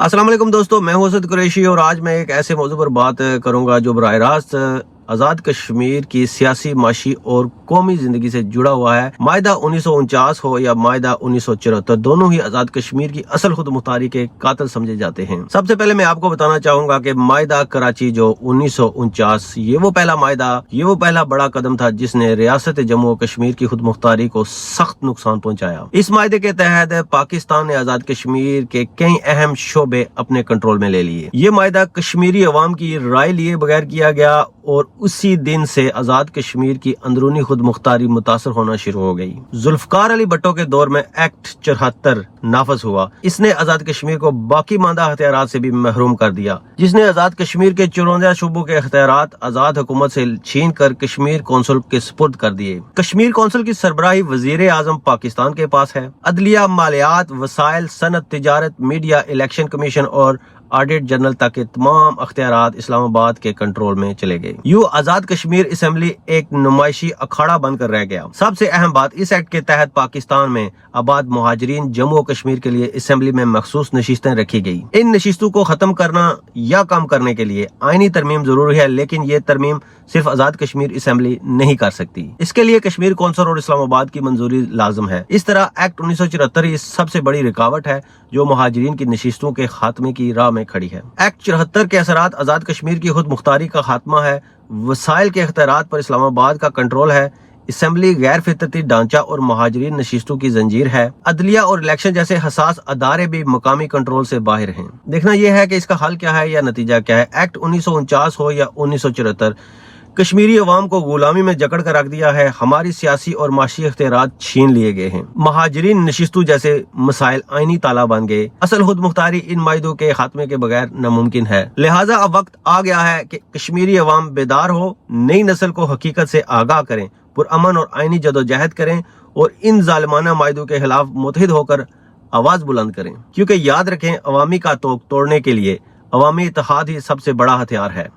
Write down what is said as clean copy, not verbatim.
अस्सलाम वालेकुम दोस्तों, मैं हूं असद कुरैशी और आज मैं एक ऐसे मौजू पर बात करूंगा जो बराह रास्त आज़ाद कश्मीर की सियासी, माशी और कौमी जिंदगी से जुड़ा हुआ है। मायदा 1949 हो या मायदा 1974, दोनों ही आज़ाद कश्मीर की असल खुद मुख्तारी के कातिल समझे जाते हैं। सबसे पहले मैं आपको बताना चाहूंगा कि मायदा कराची जो 1949, ये वो पहला बड़ा कदम था जिसने रियासत जम्मू और कश्मीर की खुद मुख्तारी को सख्त नुकसान पहुंचाया। इस मायदे के तहत पाकिस्तान ने आज़ाद कश्मीर के कई अहम शोबे अपने कंट्रोल में ले लिए। ये मायदा कश्मीरी अवाम की राय लिए बगैर किया गया और उसी दिन से आज़ाद कश्मीर की अंदरूनी खुद मुख्तारी मुतासर होना शुरू हो गई। जुल्फकार अली भट्टो के दौर में एक्ट 74 नाफज हुआ। इसने आज़ाद कश्मीर को बाकी मांदा हथियारात से भी महरूम कर दिया, जिसने आज़ाद कश्मीर के 54 शोबों के हथियारात आज़ाद हुकूमत से छीन कर कश्मीर कौंसिल के सुपुर्द कर दिए। कश्मीर कौंसिल की सरबराही वजीर आजम पाकिस्तान के पास है। अदलिया, मालियात, वसाइल, सनत, तिजारत, मीडिया, इलेक्शन कमीशन और ऑडिट जनरल तक के तमाम अख्तियारात इस्लामाबाद के कंट्रोल में चले गए। यूं आज़ाद कश्मीर असेंबली एक नुमाइशी अखाड़ा बनकर रह गया। सबसे अहम बात, इस एक्ट के तहत पाकिस्तान में आबाद मुहाजिरीन जम्मू और कश्मीर के लिए असेंबली में मखसूस नशिस्तें रखी गई। इन नशिस्तों को खत्म करना या कम करने के लिए आईनी तरमीम जरूरी है, लेकिन ये तरमीम सिर्फ आज़ाद कश्मीर असेंबली नहीं कर सकती। इसके लिए कश्मीर कौंसिल और इस्लामाबाद की मंजूरी लाजम है। इस तरह एक्ट 1974 ही सबसे बड़ी रुकावट है जो मुहाजिरीन की नशिस्तों के खात्मे की राह में खड़ी है। एक्ट 74 के असरात आज़ाद कश्मीर की खुद मुख्तारी का खात्मा है, वसाइल के अख्तियारात पर इस्लामाबाद का कंट्रोल है, असेंबली गैर फितरती ढांचा और मुहाजिरीन नशिस्तों की जंजीर है, अदलिया और इलेक्शन जैसे हसास अदारे भी मकामी कंट्रोल से बाहर हैं। देखना यह है कि इसका हल क्या है या नतीजा क्या है। एक्ट 1949 हो या 1974, कश्मीरी अवाम को गुलामी में जकड़ कर रख दिया है। हमारी सियासी और माशी अख्तियारात छीन लिए गए हैं। महाजरीन नशिस्तों जैसे मसाइल आईनी ताला बन गए। असल खुद मुख्तारी इन मायदों के खात्मे के बगैर नामुमकिन है। लिहाजा अब वक्त आ गया है कि कश्मीरी अवाम बेदार हो, नई नस्ल को हकीकत से आगाह करें, पुरअमन और आईनी जदोजहद करें और इन जालिमाना मायदों के खिलाफ मुत्तहिद होकर आवाज बुलंद करें। क्योंकि याद रखें, अवामी का तोड़ने के लिए अवामी इत्तेहाद ही सबसे बड़ा हथियार है।